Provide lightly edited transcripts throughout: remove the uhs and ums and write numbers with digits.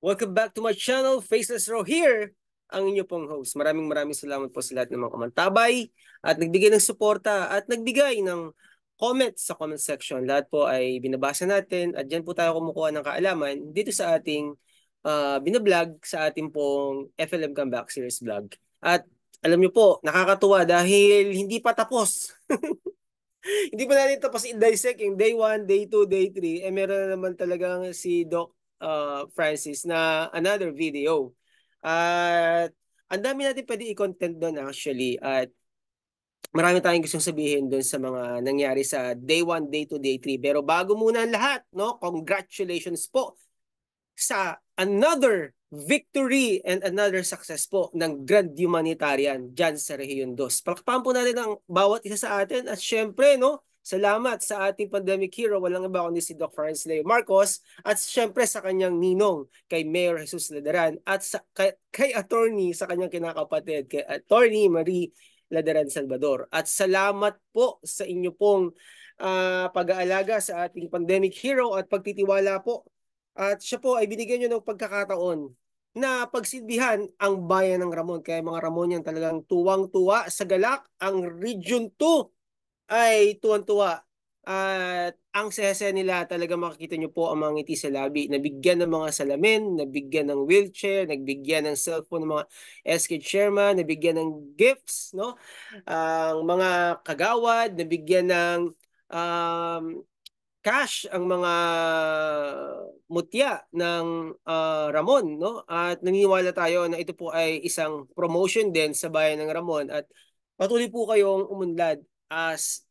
Welcome back to my channel, Faceless Row here, ang inyo pong host. Maraming salamat po sa lahat ng mga komentabay at nagbigay ng suporta at nagbigay ng comments sa comment section. Lahat po ay binabasa natin at dyan po tayo kumukuha ng kaalaman dito sa ating binablog sa ating pong FLM Comeback Series vlog. At alam niyo po, nakakatuwa dahil hindi pa tapos. Hindi pa natin tapos i-dissect yung day 1, day 2, day 3. Meron na naman talagang si Doc Francis na another video. At ang dami natin pwede i-content doon actually. At marami tayong gustong sabihin doon sa mga nangyari sa day 1, day 2, day 3. Pero bago muna ang lahat, no? Congratulations po sa another victory and another success po ng Grand Humanitarian dyan sa Rehiyon 2. Palakpakan po natin ang bawat isa sa atin at syempre, no, salamat sa ating pandemic hero, walang iba kundi si Doc Francis Leo Marcos at syempre sa kanyang ninong kay Mayor Jesus Ladaran at kay attorney sa kanyang kinakapatid, kay attorney Marie Ladaran Salvador. At salamat po sa inyo pong pag-aalaga sa ating pandemic hero at pagtitiwala po. At siya po ay binigyan nyo ng pagkakataon na pagsilbihan ang bayan ng Ramon. Kaya mga Ramonian talagang tuwang-tuwa sa galak. Ang Region 2 ay tuwang-tuwa. At ang saya-saya nila talaga makikita nyo po ang mga ngiti sa labi. Nabigyan ng mga salamin, nabigyan ng wheelchair, nabigyan ng cellphone ng mga SK chairman, nabigyan ng gifts, no? Ang mga kagawad, nabigyan ng um, cash ang mga mutya ng Ramon, no? At naniniwala tayo na ito po ay isang promotion din sa bayan ng Ramon at patuloy po kayong umunlad as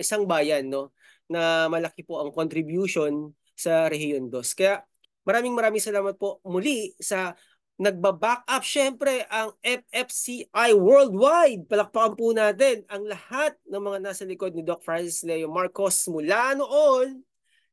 isang bayan, no? Na malaki po ang contribution sa Rehiyon 2. Kaya maraming salamat po muli sa nagba-back up syempre ang FFCI worldwide. Palakpakan po natin ang lahat ng mga nasa likod ni Doc Francis Leo Marcos mula noon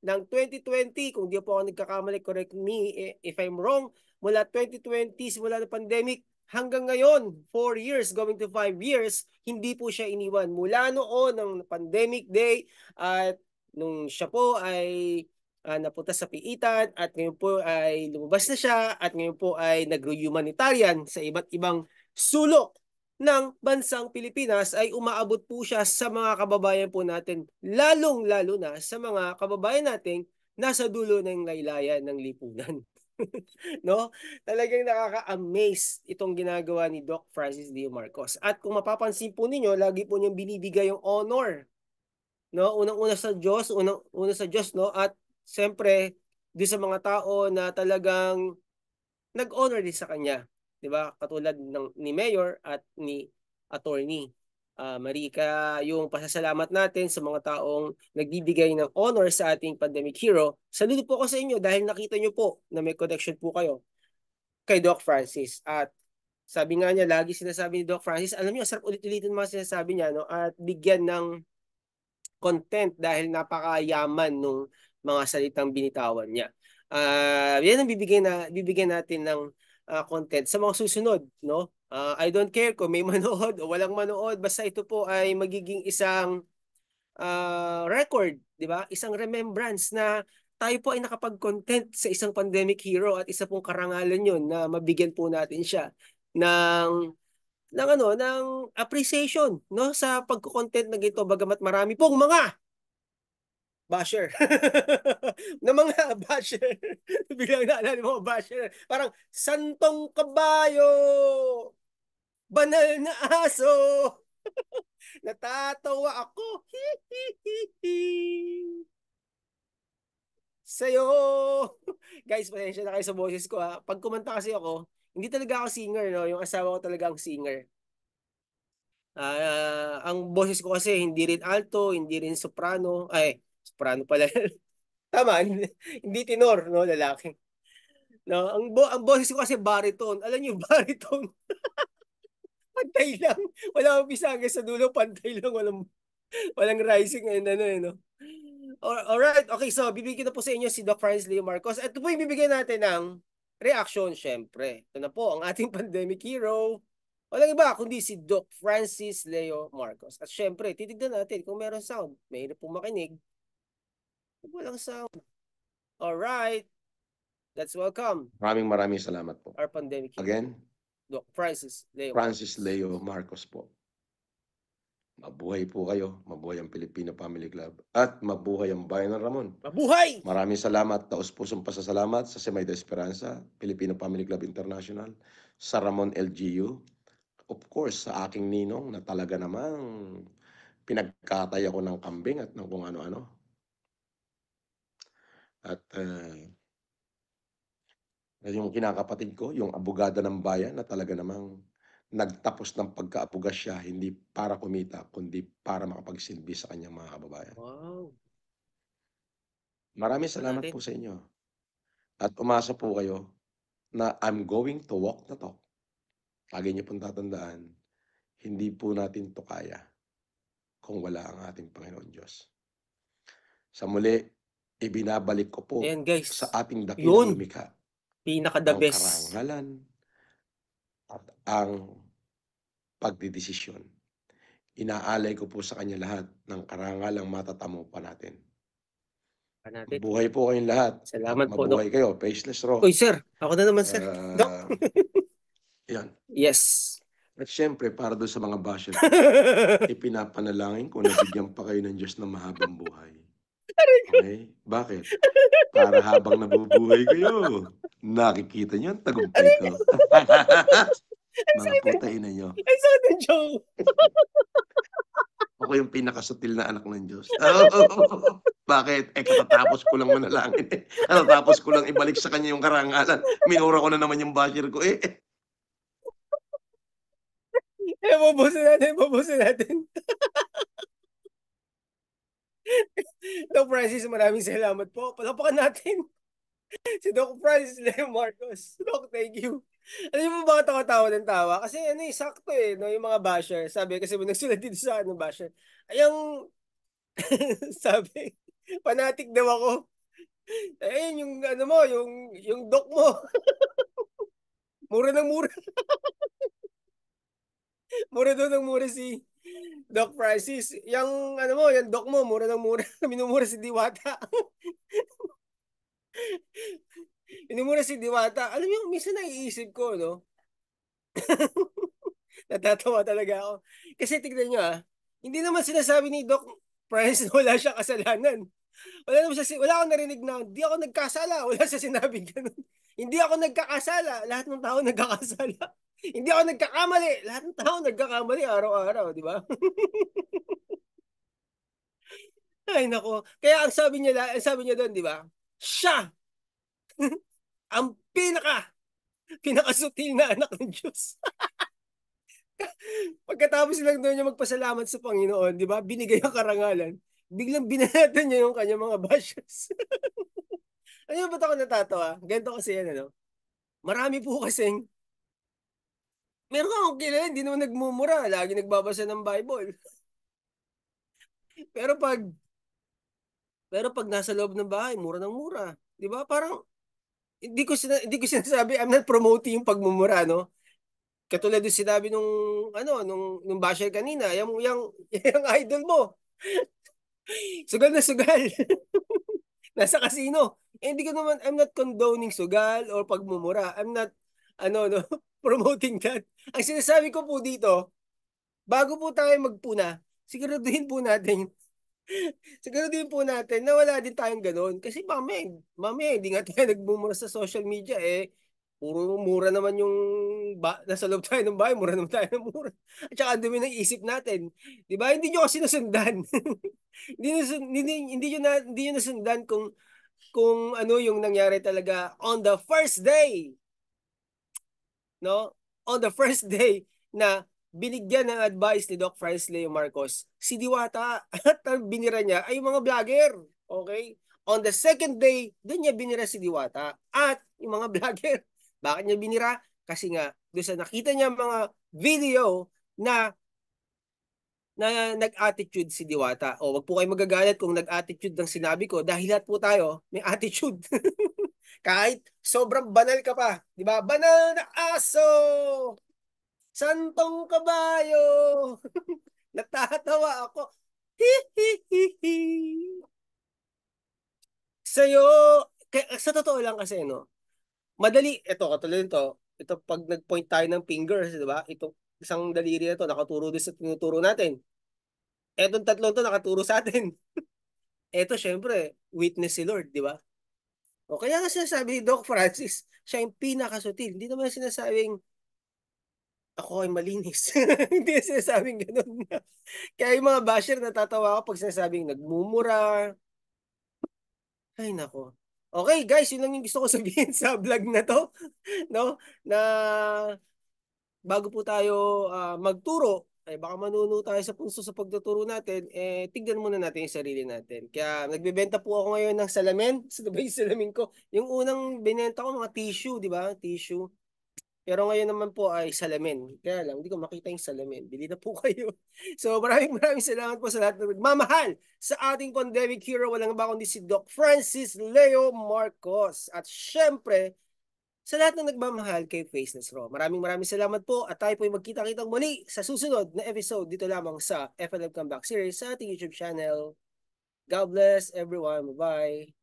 ng 2020. Kung di po ako nagkakamali, correct me if I'm wrong, mula 2020, simula ng pandemic, hanggang ngayon, 4 years, going to 5 years, hindi po siya iniwan. Mula noon ng pandemic day at nung siya po ay napunta sa piitan at ngayon po ay lumabas na siya at ngayon po ay nag-humanitarian sa iba't ibang sulok ng bansang Pilipinas ay umaabot po siya sa mga kababayan po natin, lalong-lalo na sa mga kababayan nating nasa dulo ng laylayan ng lipunan. No? Talagang nakaka-amaze itong ginagawa ni Doc Francis Leo Marcos. At kung mapapansin po ninyo, lagi po niyang binibigay yung honor, no? Unang-una sa Diyos, unang-una sa Diyos, no? At siyempre, di sa mga tao na talagang nag-honor din sa kanya, 'di ba? Katulad ni Mayor at ni Attorney Marika, yung pasasalamat natin sa mga taong nagbibigay ng honor sa ating pandemic hero. Saludo po ako sa inyo dahil nakita nyo po na may connection po kayo kay Doc Francis. At sabi nga niya, lagi sinasabi ni Doc Francis, alam niyo, sarap ulit-ulitin mga sinasabi niya, no? At bigyan ng content dahil napakayaman nung mga salitang binitawan niya. Yan ang bibigyan natin ng content sa mga susunod, no? I don't care kung may manood o walang manood, basta ito po ay magiging isang record, di ba? Isang remembrance na tayo po ay nakapag-content sa isang pandemic hero at isa pong karangalan yun na mabigyan po natin siya ng ng appreciation, no, sa pagko-content na gito bagamat marami pong mga basher. Na mga basher. Biglang naalala mo mga basher. Parang santong kabayo, banal na aso. Natatawa ako. Sa'yo. Guys, pasensya na kayo sa boses ko ha. Pag kumanta kasi ako, hindi talaga ako singer, no? Yung asawa ko talaga ang singer. Ang boses ko kasi hindi rin alto, hindi rin soprano. Ay, soprano pala. Tama, hindi tenor, no, lalaki. No, ang boses ko kasi baritone. Alam niyo, baritone, pantay lang. Wala umpisa hanggang sa dulo, pantay lang, walang rising and ano no. Alright, okay, so bibigyan na po sa inyo si Doc Francis Leo Marcos. Ito po yung bibigyan natin ng reaction, syempre. Ito na po ang ating pandemic hero. Walang iba kundi si Doc Francis Leo Marcos. At syempre, titignan natin kung meron sound. Mahirap pong makinig. Walang sound. Alright. Let's welcome Maraming salamat po. our pandemic hero, Again, Doc Francis Leo Francis Marcos. Leo Marcos po. Mabuhay po kayo, mabuhay ang Filipino Family Club, at mabuhay ang Bayan ng Ramon. Mabuhay! Maraming salamat, taos-pusong pasasalamat sa Semay de Esperanza, Filipino Family Club International, sa Ramon LGU, of course, sa aking ninong na talaga namang pinagkatay ako ng kambing at ng kung ano-ano. At yung kinakapatid ko, yung abogada ng bayan na talaga namang nagtapos ng pagkaabuga siya, hindi para kumita, kundi para makapagsilbi sa kanyang mga kababayan. Wow. Maraming Pa salamat natin. po sa inyo. At umasa po kayo na I'm going to walk the talk. Lagi niyo pong tatandaan, hindi po natin to kaya kung wala ang ating Panginoon Diyos. Sa muli, ibinabalik ko po Ayan sa guys. ating dakilang Yun. lumikha Pinaka the ang best. karangalan at ang pagdidesisyon. Inaalay ko po sa kanya lahat ng karangalang matatamo pa natin. Pa natin. Mabuhay po kayong lahat at Salamat po, Doc. mabuhay kayo. Faceless Raw. Uy, sir. Ako na naman, sir. Doc. Yan. Yes. At syempre, para doon sa mga basher ko, ipinapanalangin ko na bigyan pa kayo ng Diyos ng mahabang buhay. Okay? Bakit? Para habang nabubuhay kayo, nakikita niyo ang tagumpay ko. Mga putay na nyo. Ay, sakit ng joke. Ako yung pinakasutil na anak ng Diyos. Bakit? Katatapos ko lang manalangin eh. Katatapos ko lang ibalik sa kanya yung karangalan. Minura ko na naman yung basher ko eh. Bubusin natin. Doc Francis, maraming salamat po. Palapakan natin si Doc Francis Leo Marcos. Doc, thank you. Alam mo bakit ako tawa ng tawa? Kasi sakto no, yung mga basher. Sabi, kasi may nagsulat dito sa basher. Ayang, sabi, fanatic daw ako. Ayun, yung mo, yung doc mo. Mura ng mura. Mura daw ng mura si Doc Francis. Yung mo, yung doc mo, mura ng mura. Minumura si Diwata. Minumura si Diwata. Alam mo, minsan naiisip ko, no? Natatawa talaga ako. Kasi tignan nyo hindi naman sinasabi ni Doc Francis na wala siya kasalanan. Wala akong narinig na, hindi ako nagkasala. Wala siya sinabing ganun. Hindi ako nagkakasala. Lahat ng tao nagkakasala. Hindi ako nagkakamali. Lahat ng tao nagkakamali araw-araw, di ba? Ay, nako. Kaya ang sabi niya doon, di ba? Siya ang pinakasutil na anak ng Diyos. Pagkatapos lang doon niya magpasalamat sa Panginoon, di ba? Binigay ang karangalan. Biglang binanatan niya yung kanyang mga bashers. Ano ba't ako natatawa? Ganito kasi yan, ano? Marami po kasing, meron akong kilala, hindi naman nagmumura. Lagi nagbabasa ng Bible. Pero pag nasa loob ng bahay, mura ng mura. Di ba? Parang, hindi ko sinasabi, I'm not promoting yung pagmumura, no? Katulad yung sinabi nung basher kanina, yung idol mo. Sugal na sugal. Nasa casino. Hindi ko naman, I'm not condoning sugal or pagmumura. I'm not, no, promoting that. Ang sinasabi ko po dito, bago po tayo magpuna, siguraduhin po natin, na wala din tayong ganun. Kasi mamaya, hindi nga tayo nagmumura sa social media puro mura naman nasa loob tayo ng bahay, mura naman tayo ng mura. At saka ang dumi ng isip natin. Di ba? Hindi nyo kasi nasundan. Hindi nyo nasundan kung ano yung nangyari talaga on the first day, no? On the first day na binigyan ng advice ni Doc Francis Leo Marcos si Diwata at ang binira niya ay mga vlogger. Okay? On the second day, doon niya binira si Diwata at yung mga vlogger. Bakit niya binira? Kasi nga, doon sa nakita niya mga video na nag-attitude si Diwata. O wag po kayo magagalit kung nag-attitude ng sinabi ko dahil lahat po tayo may attitude. Kahit sobrang banal ka pa, 'di ba? Banal na aso. Santong kabayo. Natatawa ako. Sa'yo, sa totoo lang kasi, no? Madali, ito katulad nito. Ito pag nag-point tayo ng fingers, di ba? Ito isang daliri na to nakaturo din sa tinuturo natin. Etong tatlong to nakaturo sa atin. Ito syempre, witness si Lord, di ba? O kaya nga sinasabi ni Doc Francis, siya yung pinakasutil. Hindi naman sinasabing ako ay malinis. Hindi sinasabing ganun. Kaya yung mga basher natatawa ako pag sinasabing nagmumura. Ay nako. Okay guys, yun lang yung gusto ko sabihin sa vlog na to. No? Na bago po tayo magturo, ay baka manuno tayo sa punso sa pagtuturo natin, eh tignan muna natin yung sarili natin. Kaya nagbebenta po ako ngayon ng salamin. Sa ba yung salamin ko? Yung unang binenta ko mga tissue, di ba? Tissue. Pero ngayon naman po ay salamin. Kaya lang, hindi ko makita yung salamin. Bili na po kayo. So maraming salamat po sa lahat ng nagmamahal sa ating pandemic hero. Walang iba kundi si Doc Francis Leo Marcos. At syempre, sa lahat ng nagmamahal kay Faceless Raw. Maraming salamat po at tayo po ay magkita-kitang muli sa susunod na episode dito lamang sa FLM Comeback Series sa ating YouTube channel. God bless everyone. Bye-bye.